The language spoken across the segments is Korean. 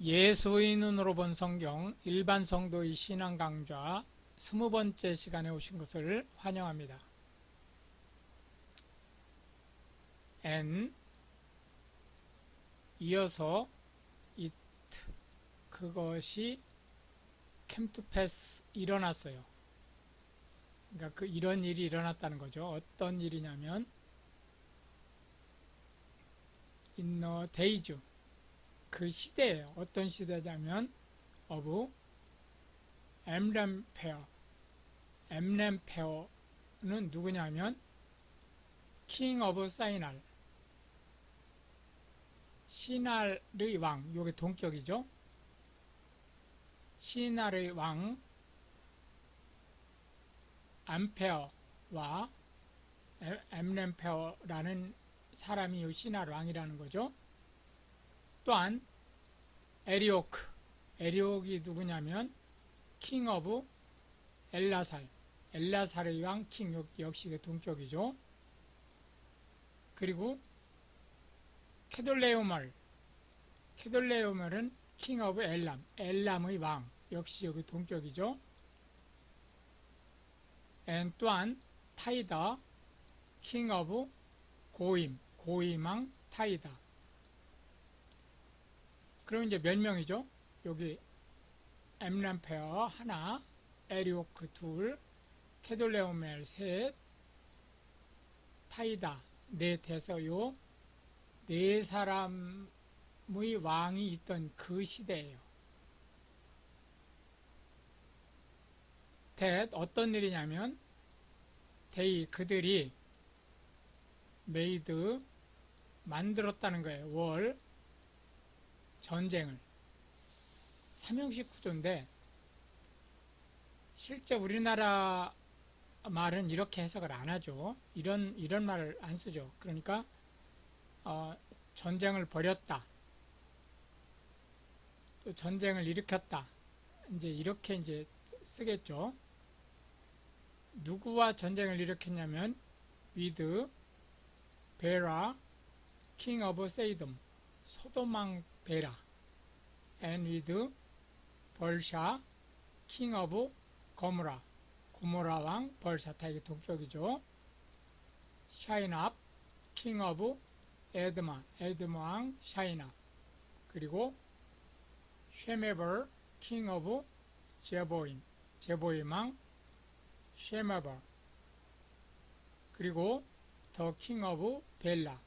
예수의 눈으로 본 성경 일반 성도의 신앙 강좌 20번째 시간에 오신 것을 환영합니다. and 이어서 it 그것이 came to pass 일어났어요. 그러니까 이런 일이 일어났다는 거죠. 어떤 일이냐면 in the days 그 시대예요. 어떤 시대냐면 of 엠램페어 엠램페어는 누구냐면 king of 사이날 시날의 왕, 요게 동격이죠. 시날의 왕 암페어와 엠램페어라는 사람이 이 시날 왕이라는 거죠. 또한 에리옥이 누구냐면 king of 엘라살의 왕 king 역시 그 동격이죠. 그리고 케돌레오멀은 king of 엘람의 왕 역시 여기 동격이죠. 또한 타이다 king of 고임왕 타이다. 그럼 이제 몇 명이죠? 여기 엠람페어 하나, 에리오크 둘, 케돌레오멜 셋, 타이다 넷해서 요 네 사람의 왕이 있던 그 시대예요. 어떤 일이냐면 그들이 메이드 만들었다는 거예요. 전쟁을 삼형식 구조인데 실제 우리나라 말은 이렇게 해석을 안 하죠. 이런 말을 안 쓰죠. 그러니까 전쟁을 벌였다, 또 전쟁을 일으켰다, 이제 이렇게 이제 쓰겠죠. 누구와 전쟁을 일으켰냐면 with 베라 king of 세이돔 소돔왕 베라 and with 벌샤 king of 고모라 왕 벌샤 다 이게 동격이죠. 샤이납 king of 에드마 왕 샤이납, 그리고 쉐메버 king of 제보임 왕 쉐메버, 그리고 더 king of 벨라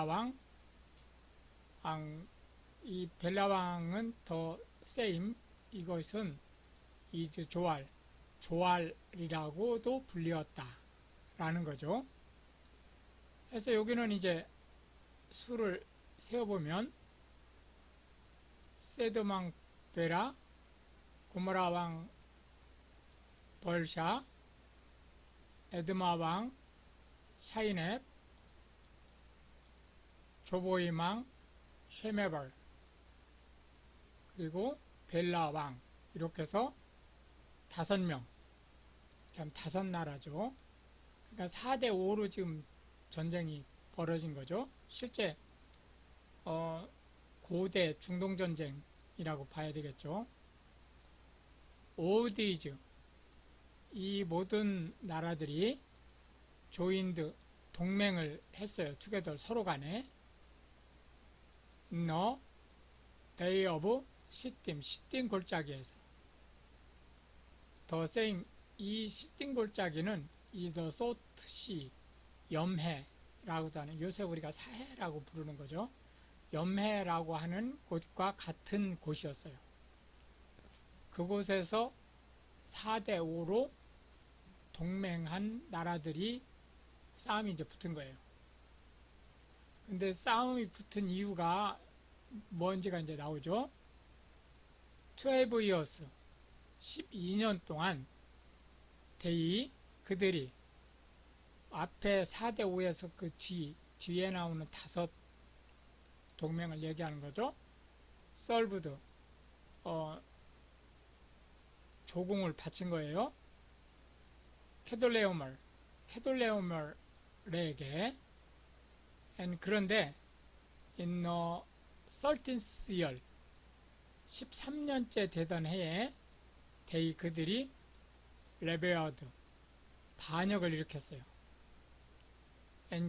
왕 이 벨라 왕은 더 세임, 이것은 이즈 조알이라고도 불리었다 라는 거죠. 그래서 여기는 이제 수를 세어보면 세드망 베라, 고모라 왕 벌샤, 에드마 왕 샤이넵, 조보임 왕 쉐메벌, 그리고 벨라 왕, 이렇게 해서 5명, 참 5나라죠. 그러니까 4대5로 지금 전쟁이 벌어진 거죠. 실제 고대 중동전쟁이라고 봐야 되겠죠. 오디즈, 이 모든 나라들이 조인드 동맹을 했어요. 투게더 서로 간에. 너 데이 오브 시딤 골짜기에서 더 세임, 이 시딤 골짜기는 이 더 소트시 염해라고도 하는, 요새 우리가 사해라고 부르는 거죠. 염해라고 하는 곳과 같은 곳이었어요. 그곳에서 4대5로 동맹한 나라들이 싸움이 이제 붙은 거예요. 근데 싸움이 붙은 이유가 뭔지가 이제 나오죠. 12 years 12년 동안 그들이 앞에 4대5에서 그 뒤에 나오는 5 동맹을 얘기하는 거죠. 설브드 조공을 바친 거예요. 케돌레오멀에게. 그런데 in the 13th year 13년째 되던 해에 데이 그들이 레베어드 반역을 일으켰어요.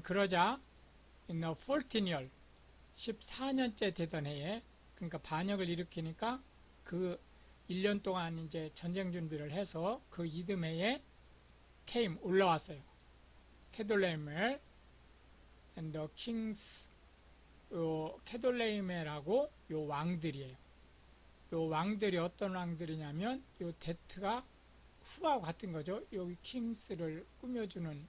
그러자 in the 14year 14년째 되던 해에 그러니까 반역을 일으키니까 그 1년 동안 이제 전쟁 준비를 해서 그 이듬해에 came 올라왔어요. 캐돌레이멜 and the kings 요 캐돌레이멜하고 요 왕들이에요. 요 왕들이 어떤 왕들이냐면 요 데트가 후와 같은 거죠. 여기 킹스를 꾸며주는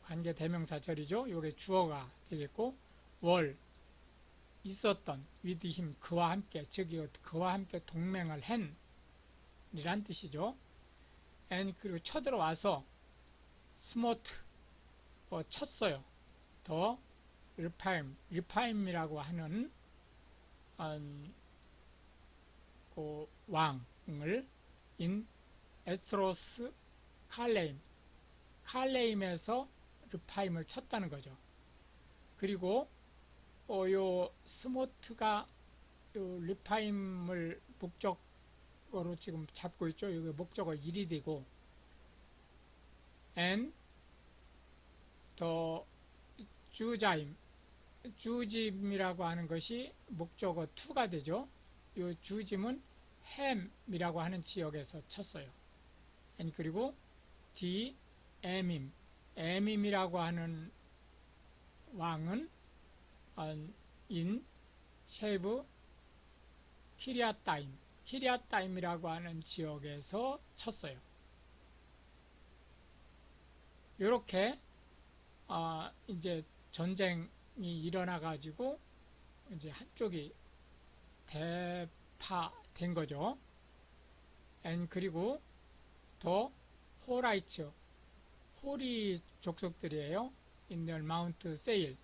관계 대명사절이죠. 요게 주어가 되겠고 월 있었던 with him 그와 함께 즉 그와 함께 동맹을 한 이란 뜻이죠. and 그리고 쳐들어와서 스모트 쳤어요. 더 리파임이라고 하는 그 왕을 인 에스트로스 칼레임에서 르파임을 쳤다는 거죠. 그리고 요 스모트가 요 르파임을 목적어로 지금 잡고 있죠. 여기 목적어 1이 되고 and 더 주짐이라고 하는 것이 목적어 2가 되죠. 요 주짐은 햄이라고 하는 지역에서 쳤어요. 그리고 에밈이라고 하는 왕은 인 쉐브 키리아타임이라고 하는 지역에서 쳤어요. 이렇게 이제 전쟁이 일어나 가지고 이제 한쪽이 대파된 거죠. 그리고 더 호라이츠 호리 족속들이에요. 인더 마운트 세일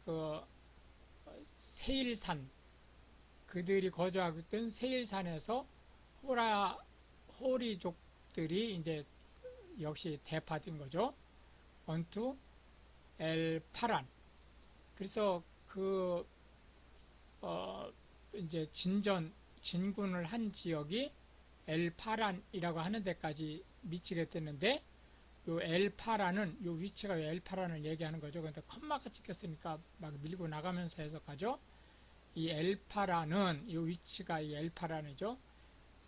그 세일산 그들이 거주하고 있던 세일산에서 호리족들이 이제 역시 대파된 거죠. onto 엘파란 그래서 그 이제 진군을 한 지역이 엘파란이라고 하는 데까지 미치게 됐는데 요 엘파란은 요 위치가 엘파란을 얘기하는 거죠. 근데 컴마가 찍혔으니까 막 밀고 나가면서 해석하죠. 이 엘파란은 요 위치가 이 엘파란이죠.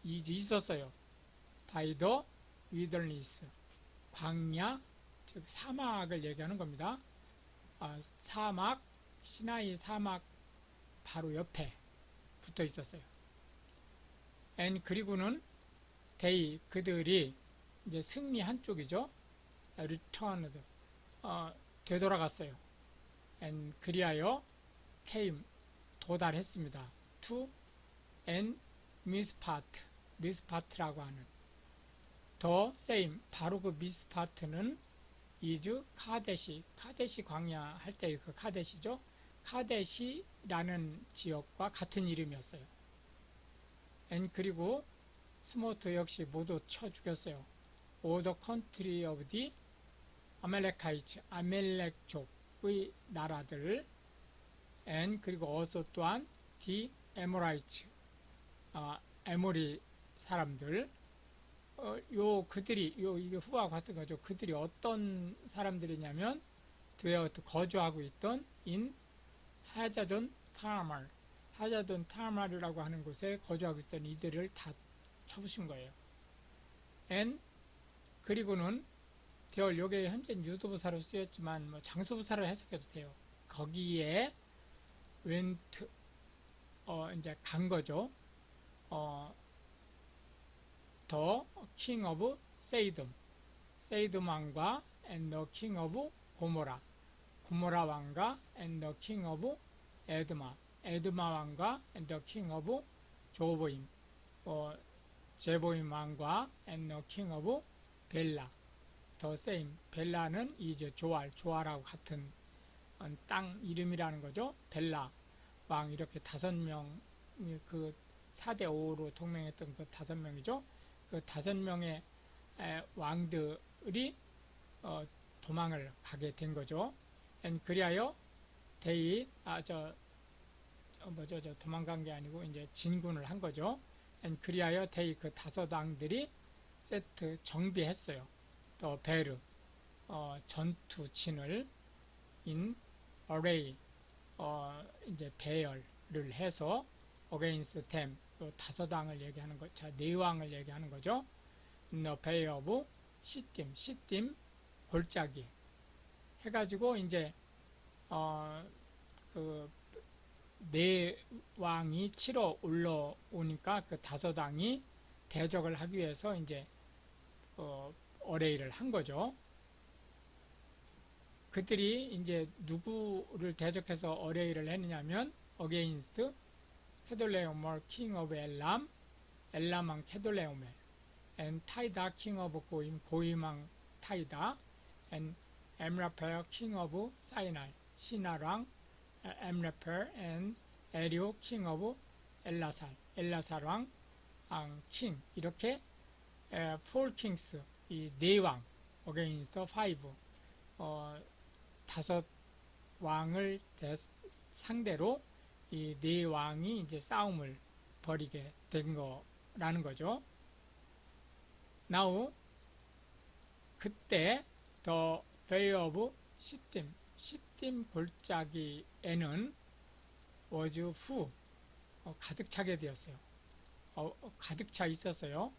있었어요. 바이더 위더니스 광야 즉 사막을 얘기하는 겁니다. 사막 시나이 사막 바로 옆에 붙어 있었어요. 그리고는 데이 그들이 이제 승리한 쪽이죠. returned 되돌아갔어요. 그리하여 came 도달했습니다. to and 미스파트라고 하는 the same 바로 그 미스파트는 is 카데시 광야 할 때 그 카데시죠. 카데시라는 지역과 같은 이름이었어요. 그리고 스모트 역시 모두 쳐 죽였어요. all the country of the 아멜렉하이츠 아멜렉족의 나라들 그리고 also 또한 the 에모라이츠 에모리 사람들 그들이 이게 후와 같은 거죠. 그들이 어떤 사람들이냐면 거주하고 있던 인 하자돈 타말이라고 하는 곳에 거주하고 있던 이들을 다 쳐부신 거예요. 그리고는 대얼 요게 현재 유도부사로 쓰였지만 뭐 장소부사로 해석해도 돼요. 거기에 웬트 이제 간 거죠. 더 킹 오브 세이돔 왕과 and the king of 고모라 왕과 and the king of 에드마 왕과 and the king of 조보임 제보임 왕과 and the king of 벨라 더 세임 벨라는 이제 조알하고 같은 땅 이름이라는 거죠. 벨라 왕 이렇게 5명 그 4대 5로 동맹했던 그 5명이죠. 그 5명의 왕들이 도망을 가게 된 거죠. 그리하여 데이 뭐죠? 저 도망간 게 아니고 이제 진군을 한 거죠. 그리하여 데이 그 다섯 왕들이 세트 정비했어요. 또 베르 전투진을 인 array 이제 배열을 해서 against them 또 다섯 왕을 얘기하는 거, 자, 네 왕을 얘기하는 거죠. the bay of 시딤 골짜기 해가지고 이제 그 네 왕이 치러 올라오니까 그 다섯 왕이 대적을 하기 위해서 이제 어레이를 한 거죠. 그들이 이제 누구를 대적해서 어레이를 했느냐면 against 케돌레오멜 king of 엘람, 엘람왕 케돌레오멜, and 타이다 king of 고임, 고임왕 타이다, and 엠라펠 king of 사이날, 시나랑 엠라펠, and 에리오 king of 엘라살, 엘라살왕 king, 이렇게 four kings, 이 네 왕 against five, 다섯 왕을 상대로 이 네 왕이 이제 싸움을 벌이게 된 거라는 거죠. Now 그때 더 Bay of 시딤 골짜기에는 was full 가득 차게 되었어요. 가득 차 있었어요.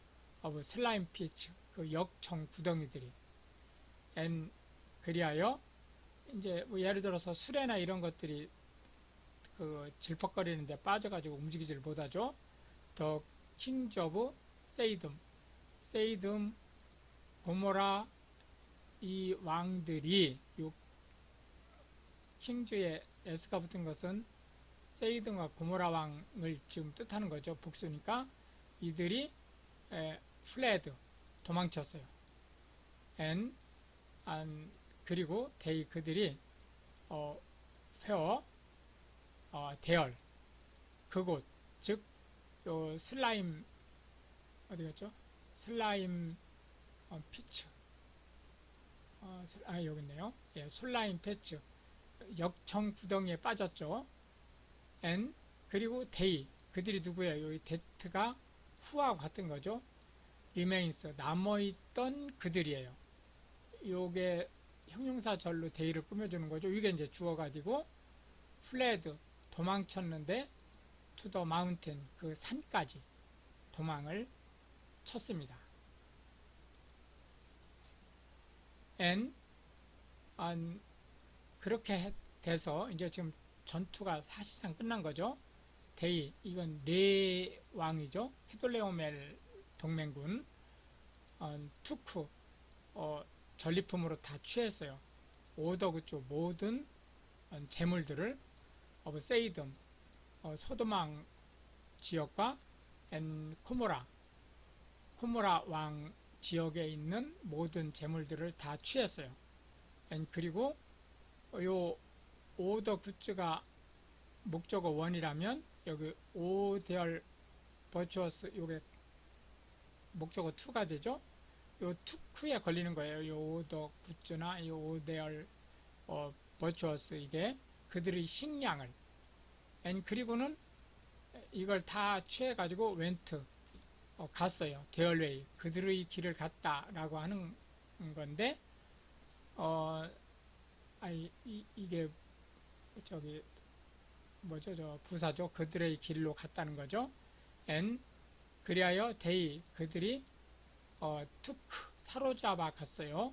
of slime pits 그 역청 구덩이들이. and 그리하여 이제 뭐 예를 들어서 수레나 이런 것들이 그 질퍽거리는데 빠져가지고 움직이질 못하죠. 더 킹즈 오브 세이듬 고모라 이 왕들이 요 킹즈에 S가 붙은 것은 세이듬과 고모라 왕을 지금 뜻하는 거죠. 복수니까 이들이 플레드 도망쳤어요. and 그리고 그들이 페어 대열 그곳 즉 요 슬라임 어디갔죠? 슬라임 피츠 여기 있네요. 예, 슬라임 패츠 역청 구덩이에 빠졌죠. and 그리고 그들이 누구예요? 여기 데트가 후와 같은 거죠. remains 남아있던 그들이에요. 요게 형용사절로 데이를 꾸며주는 거죠. 이게 이제 주어가지고 fled 도망쳤는데 to the mountain 그 산까지 도망을 쳤습니다. and 그렇게 돼서 이제 지금 전투가 사실상 끝난 거죠. 이건 네 왕이죠. 헤돌레오멜 동맹군 투쿠 전리품으로 다 취했어요. 오더그 쪽 모든 재물들을 세이듬 소도망 지역과 코모라 왕 지역에 있는 모든 재물들을 다 취했어요. 그리고 요 오더 굿즈가 목적어 원이라면 여기 오데얼 버추어스 요게 목적어 2가 되죠. 요 투크에 걸리는 거예요. 요 오더 굿즈나 요 오데얼 버추어스 이게 그들의 식량을 그리고는 이걸 다 취해 가지고 웬트 갔어요. 데얼웨이 그들의 길을 갔다라고 하는 건데 이게 저기 뭐죠? 저 부사죠. 그들의 길로 갔다는 거죠. 그리하여 그들이 투크 사로잡아 갔어요.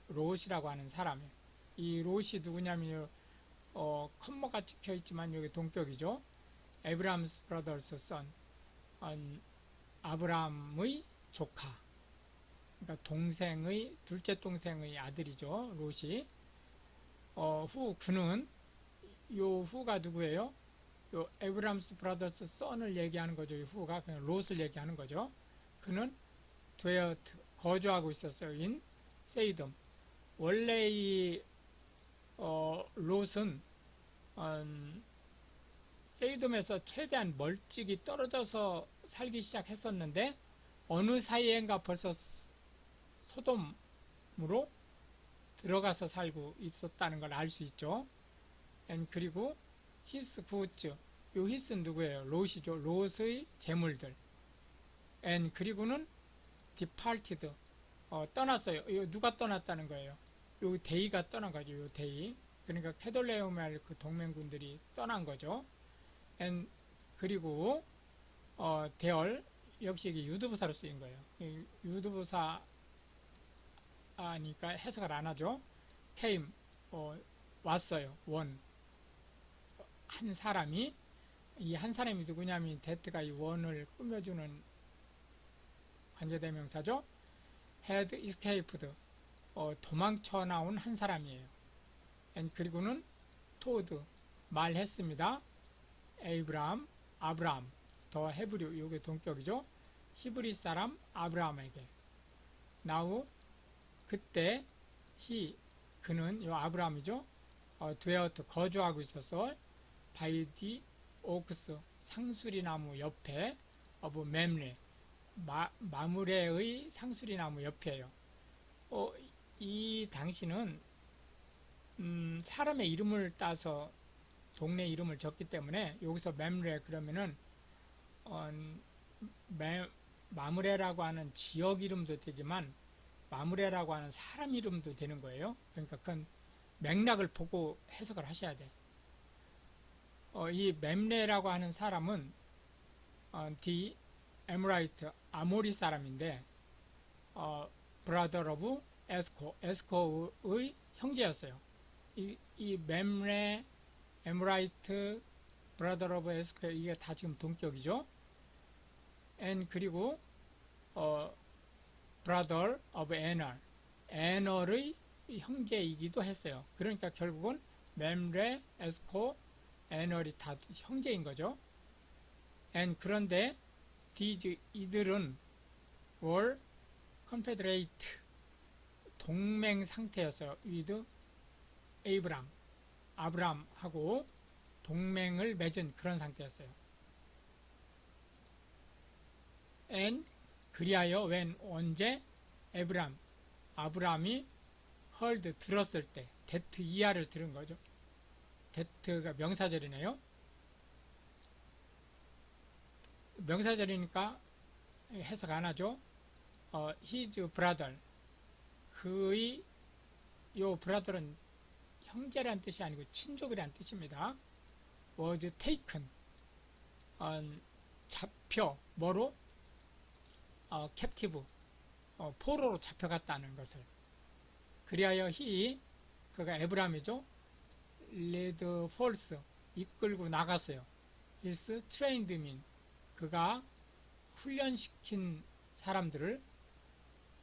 롯이라고 하는 사람이. 이 롯이 누구냐면 컴머가 찍혀 있지만 여기 동격이죠. 에브람스 브라더스 선 아브람의 조카. 그러니까 둘째 동생의 아들이죠. 롯이. 그는 요 후가 누구예요? 요 에브람스 브라더스 선을 얘기하는 거죠. 이 후가 그냥 롯을 얘기하는 거죠. 그는 거주하고 있었어요. 인 세이듬. 원래 이 롯은 세이듬에서 최대한 멀찍이 떨어져서 살기 시작했었는데 어느 사이엔가 벌써 소돔으로 들어가서 살고 있었다는 걸 알 수 있죠. 그리고 his goods. 요 his는 누구예요? 롯이죠. 롯의 재물들. and 그리고는 departed. 떠났어요. 이거 누가 떠났다는 거예요? 요 데이가 떠난 거죠. 요 데이. 그러니까 케돌레오멜 그 동맹군들이 떠난 거죠. and 그리고 대얼 역시 이게 유두부사로 쓰인 거예요. 유두부사니까 해석을 안 하죠. came 왔어요. 한 사람이 이 한 사람이 누구냐면 Z가 이 원을 꾸며주는 관계대명사죠. had escaped 도망쳐 나온 한 사람이에요. and 그리고는 told 말했습니다. 아브람 더 헤브류 이게 동격이죠. 히브리 사람 아브라함에게 now 그때 그는 요 아브라함이죠. dwelt 거주하고 있어서 by the oaks 상수리 나무 옆에 of 맴레 마므레의 상수리 나무 옆이에요. 이 당시는 사람의 이름을 따서 동네 이름을 적기 때문에 여기서 맴레 그러면은 마므레라고 하는 지역 이름도 되지만 마므레라고 하는 사람 이름도 되는 거예요. 그러니까 그건 맥락을 보고 해석을 하셔야 돼. 이 맴레라고 하는 사람은 디 에므라이트 아모리 사람인데 브라더 오브 에스코의 형제였어요. 이 맴레 에므라이트 브라더 오브 에스코 이게 다 지금 동격이죠. and 그리고 브라더 오브 에널의 형제이기도 했어요. 그러니까 결국은 맴레 에스코 에널이 다 형제인 거죠. and 그런데 이들은 were confederate 동맹 상태였어요. with 아브람하고 동맹을 맺은 그런 상태였어요. and 그리하여 언제 아브람이 heard 들었을 때 데트 이하를 들은 거죠. 데트가 명사절이네요. 명사절이니까 해석 안 하죠. his brother 그의 요 brother은 형제란 뜻이 아니고 친족이란 뜻입니다. was taken 잡혀 뭐로? captive 포로로 잡혀갔다는 것을 그리하여 그가 에브람이죠. led forth 이끌고 나갔어요. his trained men 그가 훈련시킨 사람들을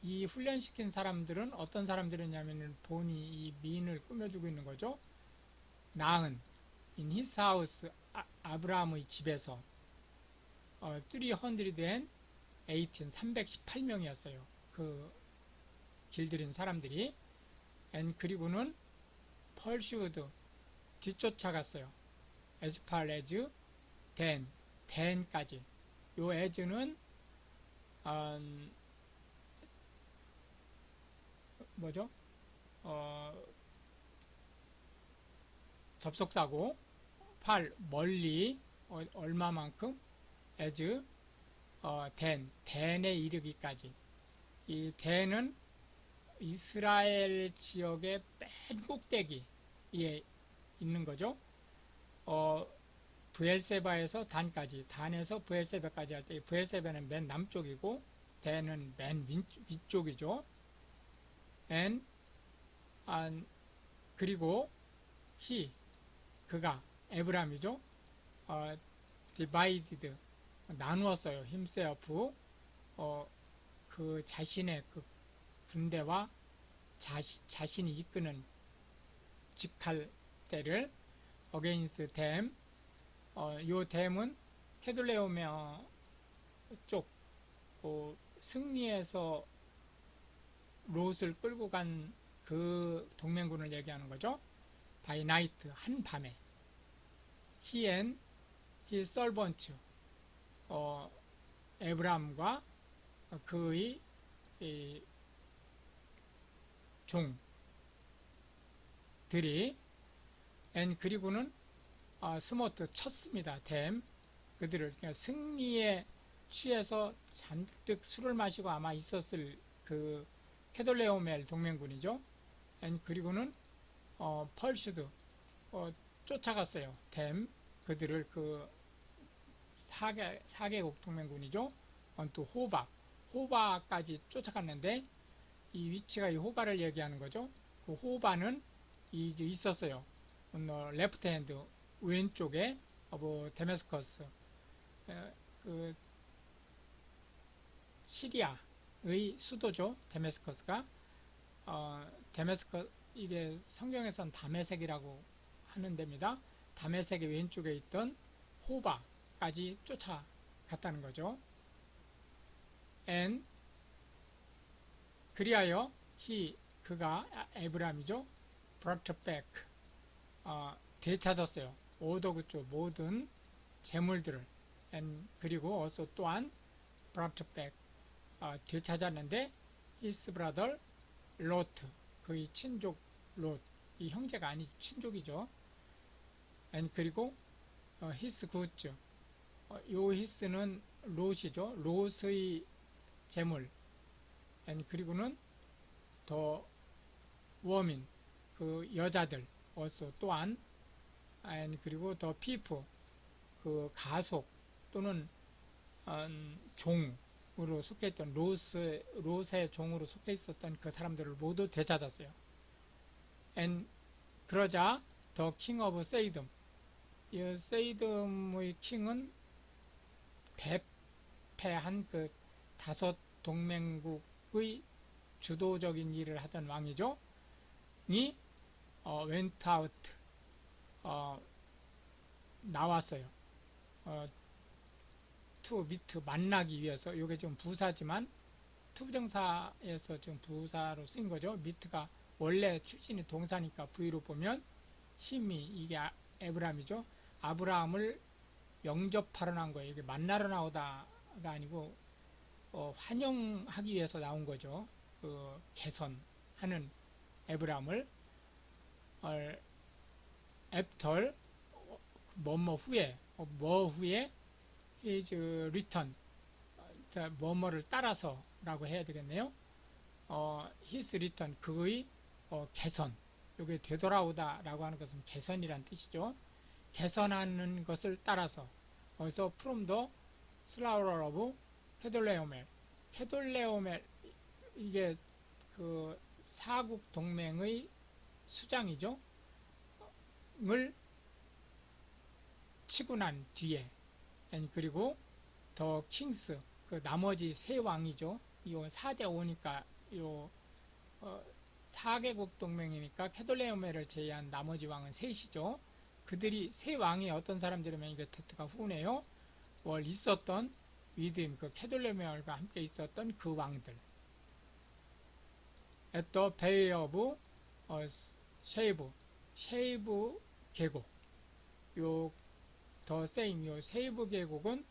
이 훈련시킨 사람들은 어떤 사람들이냐면 본이 이 민을 꾸며주고 있는 거죠. 나은 in his house 아브라함의 집에서 318명이었어요. 그 길들인 사람들이 and 그리고는 pursued 뒤쫓아갔어요. as far as dan까지 요 as는 뭐죠? 접속사고 멀리 얼마만큼 as 댄에 이르기까지 이 댄은 이스라엘 지역의 맨 꼭대기에 있는 거죠. 브엘세바에서 단까지 단에서 브엘세바까지 할 때 브엘세바는 맨 남쪽이고 댄은 맨 위쪽이죠. and 그리고 그가 에브람이죠. divided 나누었어요. himself 그 자신의 그 군대와 자신이 이끄는 직할 때를 against them 요 댐은 케돌레오메어 쪽 승리해서 롯을 끌고 간 그 동맹군을 얘기하는 거죠. by night 한밤에 he and his servants 에브람과 그의 종들이 and 그리고는 스모트 쳤습니다. 댐 그들을 그러니까 승리에 취해서 잔뜩 술을 마시고 아마 있었을 그 캐돌레오멜 동맹군이죠. 그리고는 펄슈드 쫓아갔어요. 댐 그들을 그 4개국 동맹군이죠. 또 호바까지 쫓아갔는데 이 위치가 이 호바를 얘기하는 거죠. 그 호바는 이제 있었어요. 레프트 핸드 왼쪽에 데메스커스 그 시리아의 수도죠. 데메스커스가 데메스커 이게 성경에선 다메섹이라고 하는 데입니다. 다메섹의 왼쪽에 있던 호바까지 쫓아갔다는 거죠. 그리하여 그가 에브람이죠. brought back 되찾았어요. 오도그쪽 모든 재물들을 그리고 also 또한 brought back 되찾았는데 his brother lot 그의 친족 롯 이 형제가 아니 친족이죠. 그리고 his goods 요 his는 롯이죠. 롯의 재물 그리고는 더 워민 그 여자들 also 또한 그리고 더 피프 그 가속 또는 종으로 속해 있던 롯의 종으로 속해 있었던 그 사람들을 모두 되찾았어요. 그러자 더 킹 오브 세이듬 이 세이듬의 킹은 대패한 그 5 동맹국의 주도적인 일을 하던 왕이죠. 이 went out 나왔어요. to meet 만나기 위해서 이게 좀 부사지만 투부정사에서 좀 부사로 쓰인 거죠. meet가 원래 출신이 동사니까 V로 보면 힘이 이게 에브람이죠. 아브라함을 영접하러 나온 거예요. 이게 만나러 나오다가 아니고 환영하기 위해서 나온 거죠. 그 개선하는 에브람을 애프터 뭐뭐 후에 his return 뭐뭐를 따라서 라고 해야 되겠네요. his return 그의 개선 이게 되돌아오다 라고 하는 것은 개선이란 뜻이죠. 개선하는 것을 따라서 그래서 from the slaughter of 캐돌레오멜 이게 그 사국 동맹의 수장이죠. 을 치고 난 뒤에 그리고 더 킹스 그 나머지 세 왕이죠. 이 4대 5니까 요 4개국 동맹이니까 캐돌레오멜을 제외한 나머지 왕은 셋이죠. 그들이 세 왕이 어떤 사람들이면 이게 테트가 후네요. 있었던 위드임 그 캐돌레오멜과 함께 있었던 그 왕들. at the bay of 쉐이브 계곡 요 더 세임 요 쉐이브 계곡은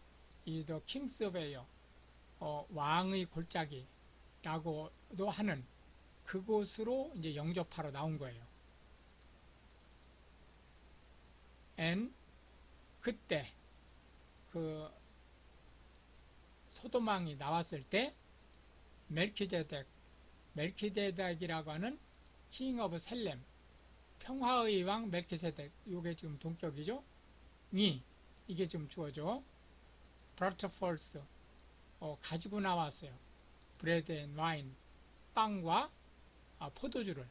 이 더 킹스 베이어 왕의 골짜기라고도 하는 그곳으로 이제 영접하러 나온 거예요. 그때 그 소돔왕이 나왔을 때 멜키제덱이라고 하는 킹 오브 셀렘 평화의 왕 멜키세덱 요게 지금 동격이죠. 이게 좀 주어져 브라트 폴스 가지고 나왔어요. 브레드 앤 와인 빵과 포도주를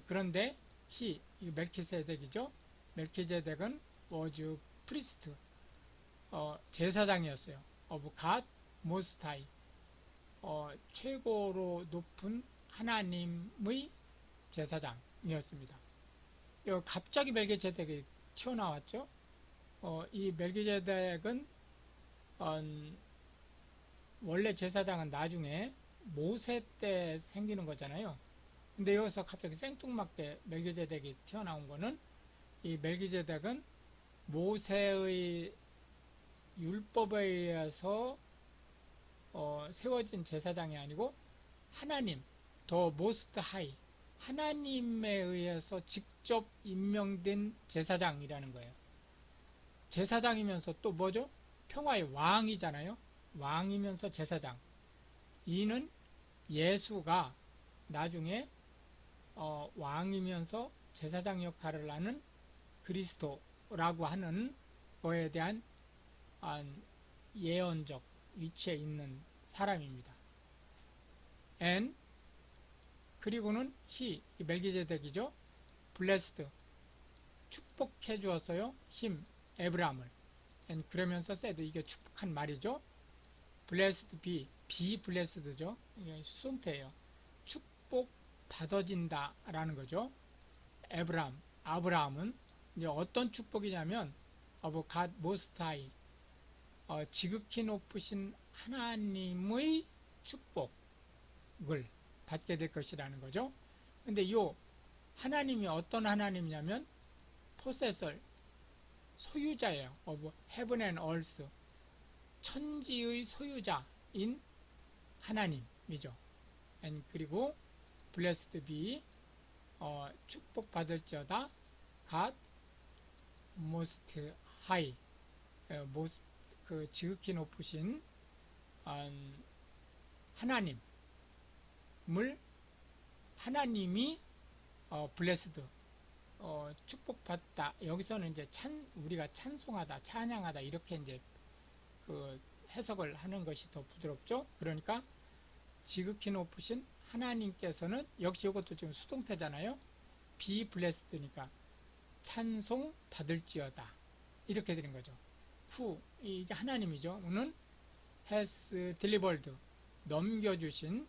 그런데 이 멜키세덱이죠. 멜키제덱은 was priest 제사장이었어요. of God most high 최고로 높은 하나님의 제사장이었습니다. 갑자기 멜키제덱이 튀어나왔죠. 이 멜키제덱은 원래 제사장은 나중에 모세 때 생기는 거잖아요. 근데 여기서 갑자기 생뚱맞게 멜키제덱이 튀어나온 거는 이 멜키제덱은 모세의 율법에 의해서 세워진 제사장이 아니고 하나님 더 모스트 하이 하나님에 의해서 직접 임명된 제사장이라는 거예요. 제사장이면서 또 뭐죠? 평화의 왕이잖아요. 왕이면서 제사장. 이는 예수가 나중에 왕이면서 제사장 역할을 하는 그리스도라고 하는 거에 대한 예언적 위치에 있는 사람입니다. and 그리고는 멜기제덱이죠. blessed 축복해 주었어요. 에브라함을. and 그러면서 said 이게 축복한 말이죠. blessed be blessed죠. 이게 수동태예요. 축복 받아진다 라는 거죠. 아브라함은 이제 어떤 축복이냐면 of God most high 지극히 높으신 하나님의 축복을 받게 될 것이라는 거죠. 근데 요 하나님이 어떤 하나님이냐면 possessor 소유자예요. of heaven and earth 천지의 소유자인 하나님이죠. and 그리고 blessed be 축복받을지어다 God most high most 그 지극히 높으신 하나님이 blessed 축복받다. 여기서는 이제 우리가 찬송하다, 찬양하다 이렇게 이제 그 해석을 하는 것이 더 부드럽죠. 그러니까 지극히 높으신 하나님께서는 역시 이것도 지금 수동태잖아요. be blessed니까 찬송 받을지어다 이렇게 되는 거죠. 이게 하나님이죠. 는 has delivered 넘겨주신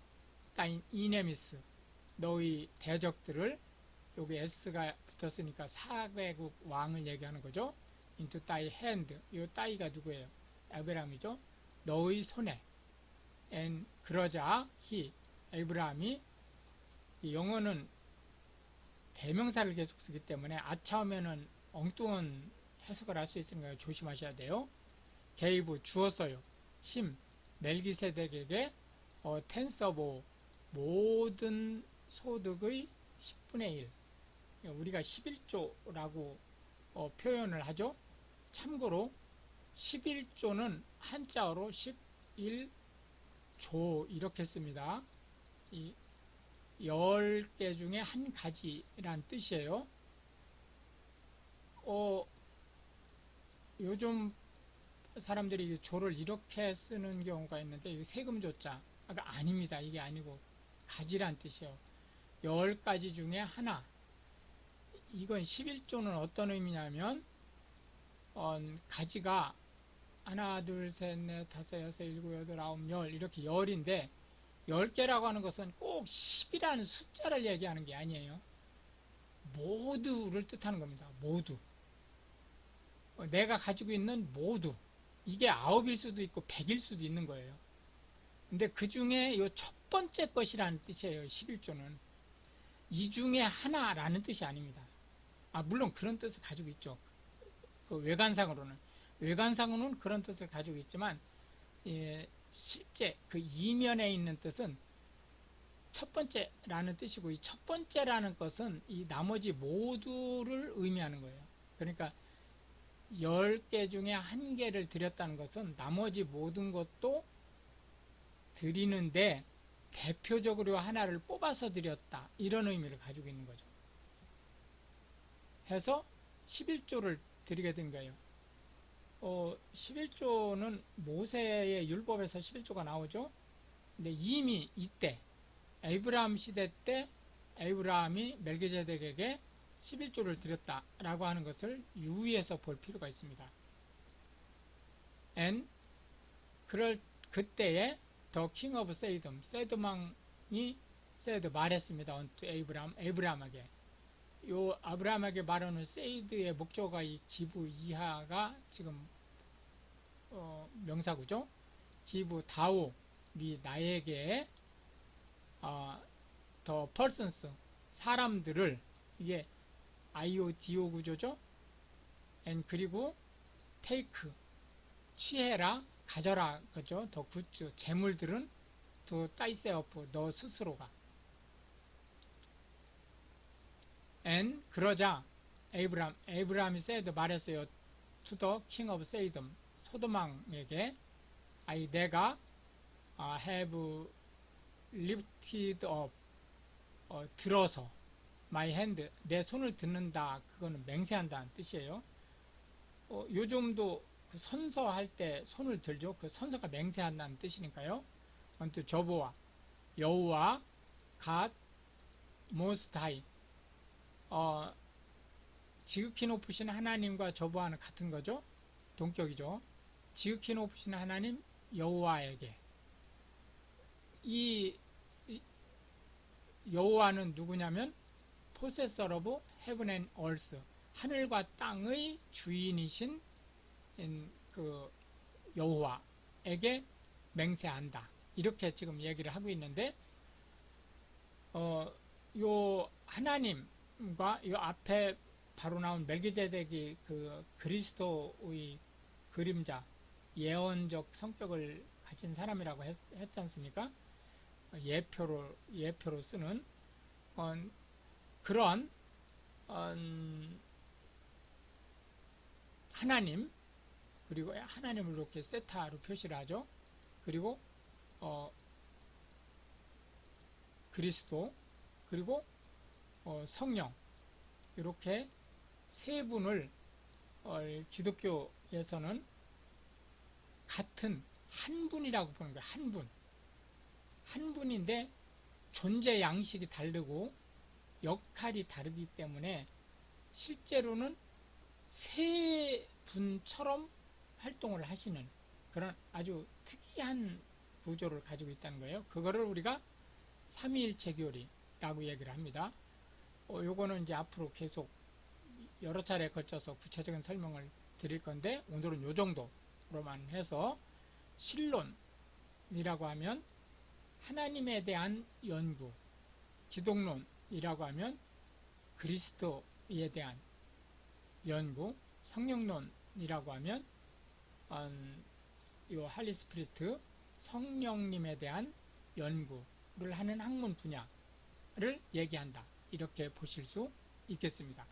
따인 이네미스 너희 대적들을 여기 s가 붙었으니까 사개국 왕을 얘기하는 거죠. into thy hand 이 따이가 누구예요? 아브라함이죠. 너의 손에 and 그러자 아브라함이 영어는 대명사를 계속 쓰기 때문에 아차하면은 엉뚱한 해석을 할 수 있으니까 조심하셔야 돼요. gave 주었어요. 멜기세덱에게 텐스 오브 모든 소득의 10분의 1 우리가 11조라고 표현을 하죠. 참고로 11조는 한자어로 11조 이렇게 씁니다. 이 10개 중에 한 가지란 뜻이에요. 요즘 사람들이 조를 이렇게 쓰는 경우가 있는데 이게 세금조자 아닙니다. 이게 아니고 가지란 뜻이에요. 10가지 중에 하나. 이건 11조는 어떤 의미냐면 가지가 하나, 둘, 셋, 넷, 다섯, 여섯, 일곱, 여덟, 아홉, 열 이렇게 열인데 10개라고 하는 것은 꼭 10이라는 숫자를 얘기하는 게 아니에요. 모두를 뜻하는 겁니다. 모두. 내가 가지고 있는 모두. 이게 9일 수도 있고 100일 수도 있는 거예요. 근데 그 중에 이 첫 번째 것이라는 뜻이에요. 11조는. 이 중에 하나라는 뜻이 아닙니다. 물론 그런 뜻을 가지고 있죠. 그 외관상으로는 그런 뜻을 가지고 있지만 실제 그 이면에 있는 뜻은 첫 번째라는 뜻이고 이 첫 번째라는 것은 이 나머지 모두를 의미하는 거예요. 그러니까 10개 중에 한 개를 드렸다는 것은 나머지 모든 것도 드리는데 대표적으로 하나를 뽑아서 드렸다. 이런 의미를 가지고 있는 거죠. 해서 11조를 드리게 된 거예요. 11조는 모세의 율법에서 11조가 나오죠. 근데 이미 이때 에이브라함 시대 때 에이브라함이 멜기세덱에게 11조를 드렸다라고 하는 것을 유의해서 볼 필요가 있습니다. and 그때에 The King of Sodom, 세돔왕이 말했습니다. unto 에이브라함에게. 요 아브라함에게 말하는 세이드의 목적어가 이 기부 이하가 지금 명사구죠. 기부 다오 미 나에게 the persons 사람들을 이게 IODO 구조죠. and 그리고 take 취해라 가져라 그죠. 더 굿즈 재물들은 to thyself 너 스스로가 And 그러자 에이브라함이 said 말했어요. to the king of Sodom 소돔왕에게 내가 have lifted up 들어서 my hand 내 손을 듣는다. 그거는 맹세한다는 뜻이에요. 요즘도 그 선서할 때 손을 들죠. 그 선서가 맹세한다는 뜻이니까요. 언뜻 저보와 여호와 God most high 지극히 높으신 하나님과 저보와는 같은 거죠. 동격이죠. 지극히 높으신 하나님 여호와에게 이 여호와는 누구냐면 possessor of heaven and earth 하늘과 땅의 주인이신 그 여호와에게 맹세한다. 이렇게 지금 얘기를 하고 있는데 요 하나님과 요 앞에 바로 나온 멜기제덱이 그 그리스도의 그림자 예언적 성격을 가진 사람이라고 했지 않습니까? 예표로 쓰는 그런 하나님 그리고 하나님을 이렇게 세타로 표시를 하죠. 그리고 그리스도 그리고 성령 이렇게 세 분을 기독교에서는 같은 한 분이라고 보는 거예요. 한 분인데 존재 양식이 다르고 역할이 다르기 때문에 실제로는 세 분처럼 활동을 하시는 그런 아주 특이한 구조를 가지고 있다는 거예요. 그거를 우리가 삼위일체 교리라고 얘기를 합니다. 요거는 이제 앞으로 계속 여러 차례 거쳐서 구체적인 설명을 드릴 건데 오늘은 요 정도로만 해서 신론이라고 하면 하나님에 대한 연구, 기독론이라고 하면 그리스도에 대한 연구, 성령론이라고 하면 요 할리스피리트 성령님에 대한 연구를 하는 학문 분야를 얘기한다. 이렇게 보실 수 있겠습니다.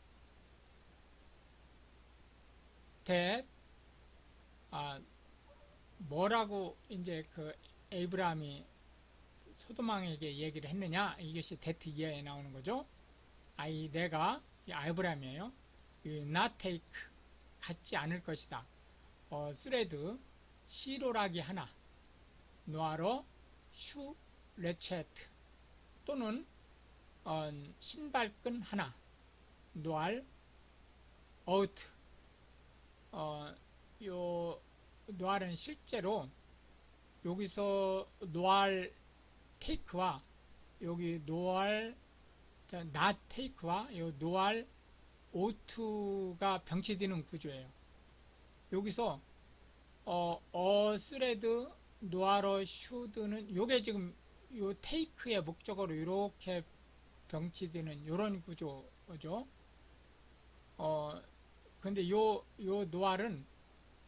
뭐라고 이제 그 에이브라함이 소돔왕에게 얘기를 했느냐? 이것이 데트 2에 나오는 거죠. 내가 에이브라함이에요. not take 갖지 않을 것이다. 스레드 시로라기 하나, 노아로 슈 레체트 또는 신발끈 하나, 노알 어우트. 요 노알은 실제로 여기서 노알 테이크와 여기 노알 not take와 요 노알 O2가 병치되는 구조예요. 여기서 스레드 노아러 슈드는 요게 지금 요 테이크의 목적어로 이렇게 병치되는 요런 구조죠. 근데 요 노알은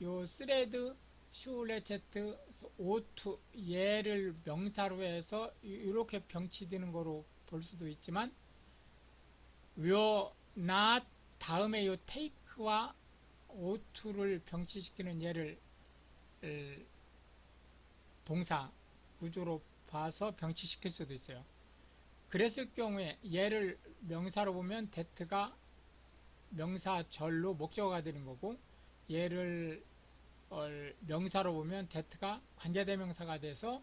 요 스레드 슈레체트 O2 얘를 명사로 해서 이렇게 병치되는 거로 볼 수도 있지만 요 not 다음에 요 take와 O2를 병치시키는 얘를 동사 구조로 봐서 병치시킬 수도 있어요. 그랬을 경우에 얘를 명사로 보면 that가 명사절로 목적어가 되는 거고 얘를 명사로 보면 that가 관계대명사가 돼서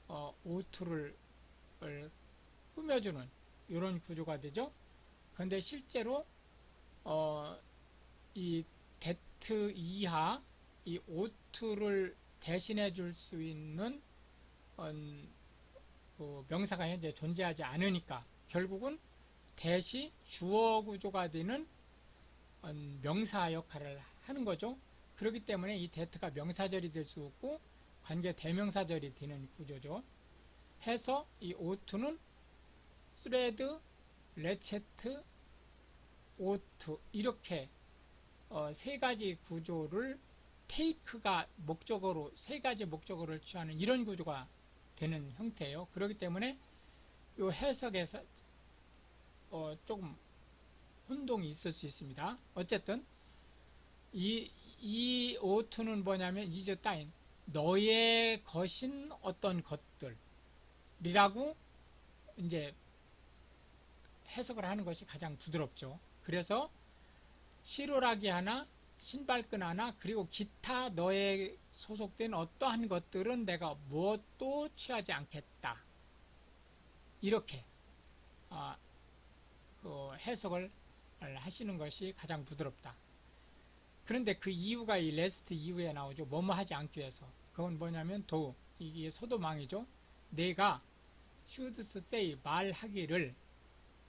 O2를 꾸며주는 이런 구조가 되죠. 그런데 실제로 이 that 이하 이 O2를 대신해 줄 수 있는 명사가 현재 존재하지 않으니까 결국은 대시 주어 구조가 되는 명사 역할을 하는 거죠. 그렇기 때문에 이 that가 명사절이 될 수 없고 관계 대명사절이 되는 구조죠. 해서 이 O2는 스레드, 레체트, O2 이렇게 세 가지 구조를 테이크가 목적어로 세 가지 목적어를 취하는 이런 구조가 되는 형태예요. 그렇기 때문에 이 해석에서 조금 혼동이 있을 수 있습니다. 어쨌든 이 오투는 뭐냐면 이즈 따인 너의 것인 어떤 것들이라고 이제 해석을 하는 것이 가장 부드럽죠. 그래서 시로라기 하나, 신발끈 하나, 그리고 기타 너에 소속된 어떠한 것들은 내가 무엇도 취하지 않겠다. 이렇게 그 해석을 하시는 것이 가장 부드럽다. 그런데 그 이유가 이 레스트 이후에 나오죠. 뭐뭐 하지 않기 위해서. 그건 뭐냐면 이게 소도망이죠. 내가 should say 말하기를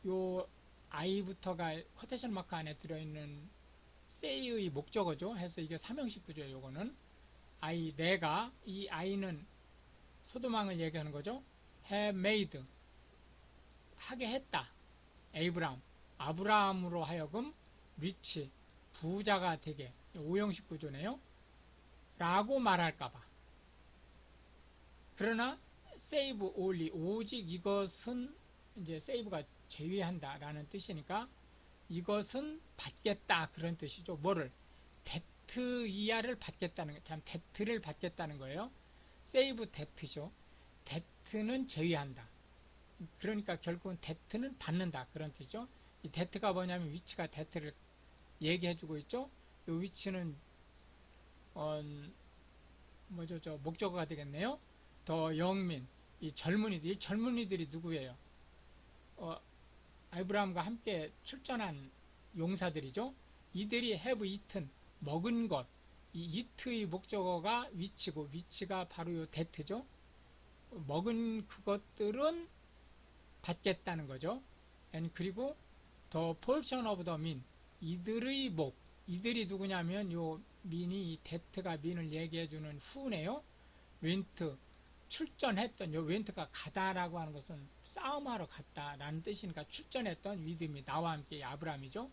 요 I부터가 쿼테이션 마크 안에 들어있는 say의 목적어죠. 해서 이게 삼형식 구조예요. 요거는 내가 이 I는 소도망을 얘기하는 거죠. have made 하게 했다. 아브라함으로 하여금 rich 부자가 되게 오형식 구조네요. 라고 말할까봐. 그러나 save only 오직 이것은 이제 save가 제외한다 라는 뜻이니까 이것은 받겠다 그런 뜻이죠. 뭐를? 데트 이하를 받겠다는 참 데트를 받겠다는 거예요. save 데트죠. 데트는 제외한다. 그러니까 결국은 데트는 받는다 그런 뜻이죠. 이 데트가 뭐냐면 위치가 데트를 얘기해주고 있죠. 이 위치는 뭐죠? 목적어가 되겠네요. 더 영민 이 젊은이들이 누구예요? 아브라함과 함께 출전한 용사들이죠. 이들이 have eaten 먹은 것. 이 eat의 목적어가 위치고 위치가 바로 요 데트죠. 먹은 그것들은 받겠다는 거죠. 그리고 the portion of the mean 이들의 목 이들이 누구냐면 요 민이 데트가 민을 얘기해주는 후네요. 웬트 출전했던 요 웬트가 가다라고 하는 것은 싸움하러 갔다라는 뜻이니까 출전했던 위드입니다. 나와 함께 아브라함이죠.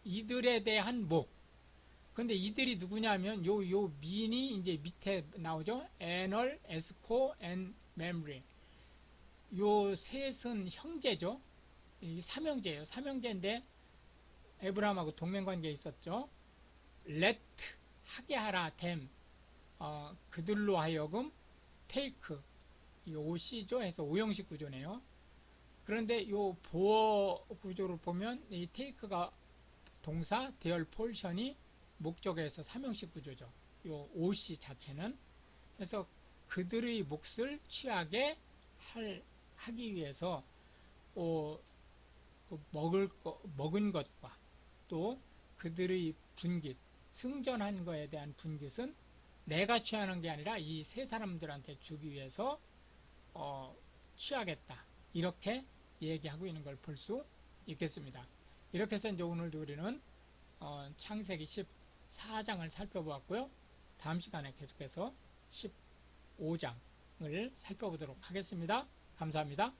이들에 대한 목. 근데 이들이 누구냐면 요 민이 이제 밑에 나오죠. 애널, 에스코, 앤 멤리. 요 셋은 형제죠. 삼형제예요. 삼형제인데 에브라함하고 동맹관계에 있었죠. let 하게 하라 댐 그들로 하여금 take 이 OC죠 해서 오형식 구조네요. 그런데 요 보어 구조를 보면 이 take가 동사 대열 폴션이 목적에서 삼형식 구조죠. 요 OC 자체는 그래서 그들의 몫을 취하게 하기 위해서 먹은 것과 또 그들의 분깃 승전한 것에 대한 분깃은 내가 취하는 게 아니라 이 세 사람들한테 주기 위해서 취하겠다 이렇게 얘기하고 있는 걸 볼 수 있겠습니다. 이렇게 해서 이제 오늘도 우리는 창세기 14장을 살펴보았고요. 다음 시간에 계속해서 15장을 살펴보도록 하겠습니다. 감사합니다.